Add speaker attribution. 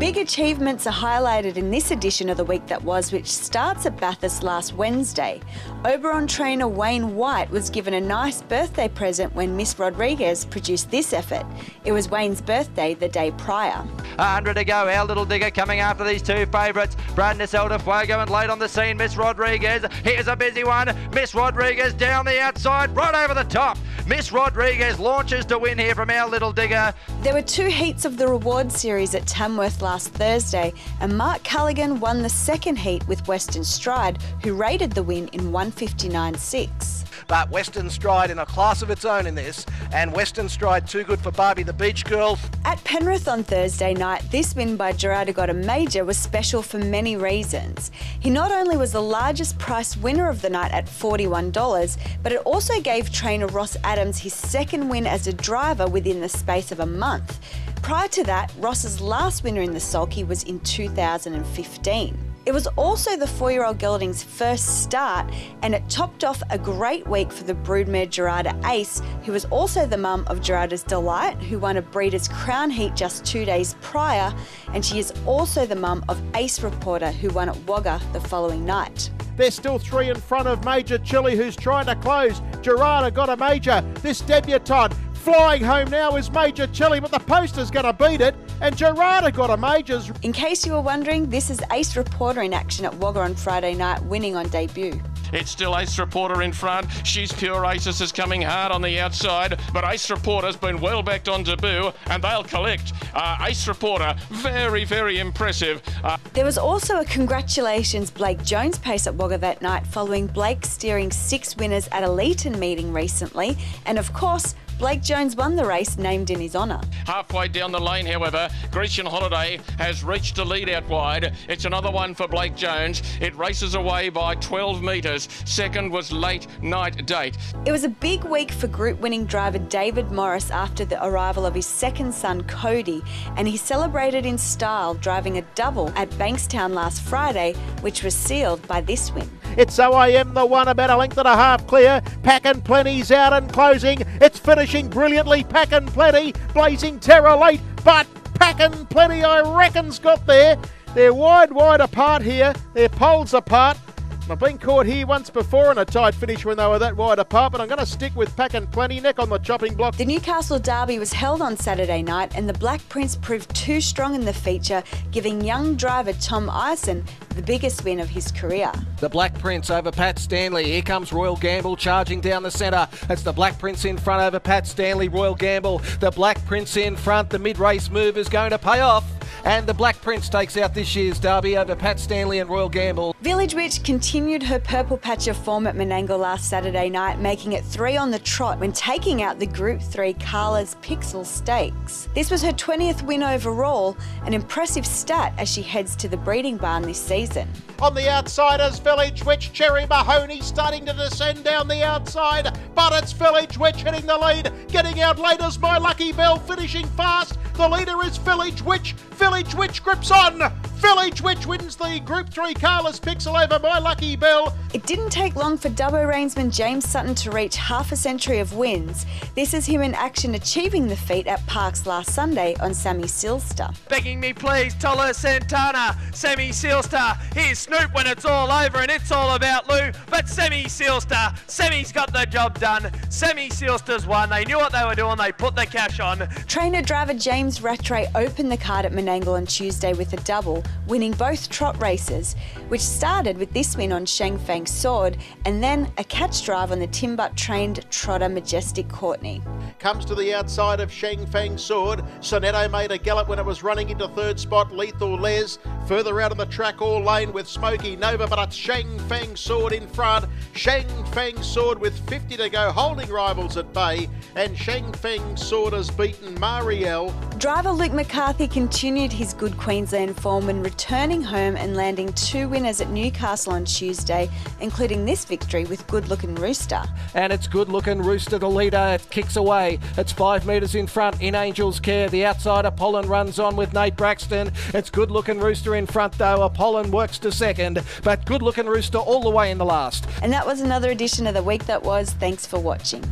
Speaker 1: Big achievements are highlighted in this edition of The Week That Was, which starts at Bathurst last Wednesday. Oberon trainer Wayne White was given a nice birthday present when Miss Rodriguez produced this effort. It was Wayne's birthday the day prior.
Speaker 2: 100 to go, our little digger coming after these two favourites. Bradness Elder Fuego and late on the scene, Miss Rodriguez. Here's a busy one. Miss Rodriguez down the outside, right over the top. Miss Rodriguez launches to win here from our little digger.
Speaker 1: There were two heats of the reward series at Tamworth last Thursday, and Mark Callaghan won the second heat with Western Stride, who rated the win in 1:59.6.
Speaker 3: But Western Stride in a class of its own in this, and Western Stride too good for Barbie the Beach Girl.
Speaker 1: At Penrith on Thursday night, this win by GERADA Got a Major was special for many reasons. He not only was the largest price winner of the night at $41, but it also gave trainer Ross Adams his second win as a driver within the space of a month. Prior to that, Ross's last winner in the sulky was in 2015. It was also the 4-year-old gelding's first start, and it topped off a great week for the broodmare GERADA Ace, who was also the mum of GERADA's Delight, who won a Breeders' Crown heat just 2 days prior, and she is also the mum of Ace Reporter, who won at Wagga the following night.
Speaker 4: They're still 3 in front of Major Chili, who's trying to close. GERADA Got a Major. This debutante flying home now is Major Chili, but the poster's going to beat it, and GERADA Got a Majors.
Speaker 1: In case you were wondering, this is Ace Reporter in action at Wagga on Friday night, winning on debut.
Speaker 5: It's still Ace Reporter in front. She's Pure Aces is coming hard on the outside, but Ace Reporter's been well backed on debut, and they'll collect. Ace Reporter, very, very impressive.
Speaker 1: There was also a congratulations Blake Jones pace at Wagga that night, following Blake steering 6 winners at a Leeton meeting recently, and of course, Blake Jones won the race named in his honour.
Speaker 5: Halfway down the lane, however, GRECIAN Holiday has reached a lead out wide. It's another one for Blake Jones. It races away by 12 metres. Second was Late Night Date. It
Speaker 1: was a big week for group-winning driver David Morris after the arrival of his second son, Cody, and he celebrated in style, driving a double at Bankstown last Friday, which was sealed by this win.
Speaker 4: It's OIM, the one, about a length and a half clear. Packenplenty's out and closing. It's finishing brilliantly. Packenplenty, Blazing Terror late, but Packenplenty, I reckon's got there. They're wide apart here. They're poles apart. I've been caught here once before in a tight finish when they were that wide apart, but I'm going to stick with Packenplenty, neck on the chopping block.
Speaker 1: The Newcastle Derby was held on Saturday night, and the Black Prince proved too strong in the feature, giving young driver Tom Ison the biggest win of his career.
Speaker 3: The Black Prince over Pat Stanley. Here comes Royal Gamble charging down the centre. It's the Black Prince in front over Pat Stanley, Royal Gamble. The Black Prince in front. The mid-race move is going to pay off. And the Black Prince takes out this year's Derby over Pat Stanley and Royal Gamble.
Speaker 1: Village Witch continued her purple patch of form at Menangle last Saturday night, making it 3 on the trot when taking out the Group 3 Carla's Pixel Stakes. This was her 20th win overall, an impressive stat as she heads to the breeding barn this season.
Speaker 4: On the outsiders, Village Witch, Cherry Mahoney starting to descend down the outside, but it's Village Witch hitting the lead. Getting out late is My Lucky Bell, finishing fast. The leader is Village Witch. Village Witch grips on. Village Witch wins the Group 3 Carla's Pixel over My Lucky Bell.
Speaker 1: It didn't take long for Dubbo reinsman James Sutton to reach half a century of wins. This is him in action achieving the feat at Parks last Sunday on SAMMY SEELSTER.
Speaker 2: Begging me please, Toller Santana, SAMMY SEELSTER. Here's Snoop when it's all over and it's all about Lou, but SAMMY SEELSTER. SAMMY's got the job done. SAMMY SEELSTER's won. They knew what they were doing. They put the cash on.
Speaker 1: Trainer driver James Rattray opened the card at Menangle on Tuesday with a double, winning both trot races, which started with this win on Shang Fang Sword and then a catch drive on the Timbut trained trotter Majestic Courtney.
Speaker 4: Comes to the outside of Shang Fang Sword. Sonetto made a gallop when it was running into third spot. Lethal Les further out on the track all lane with Smoky Nova, but it's Shang Fang Sword in front. Shang Fang Sword with 50 to go, holding rivals at bay, and Shang Fang Sword has beaten Marielle.
Speaker 1: Driver Luke McCarthy continued his good Queensland form when returning home and landing 2 winners at Newcastle on Tuesday, including this victory with Good-Lookin Rooster.
Speaker 3: And it's Good-Lookin Rooster, the leader. It kicks away. It's 5 metres in front in Angel's Care. The outside Apollon runs on with Nate Braxton. It's Good-Lookin Rooster in front though. Apollon works to second, but Good-Lookin Rooster all the way in the last.
Speaker 1: And that was another edition of The Week That Was. Thanks for watching.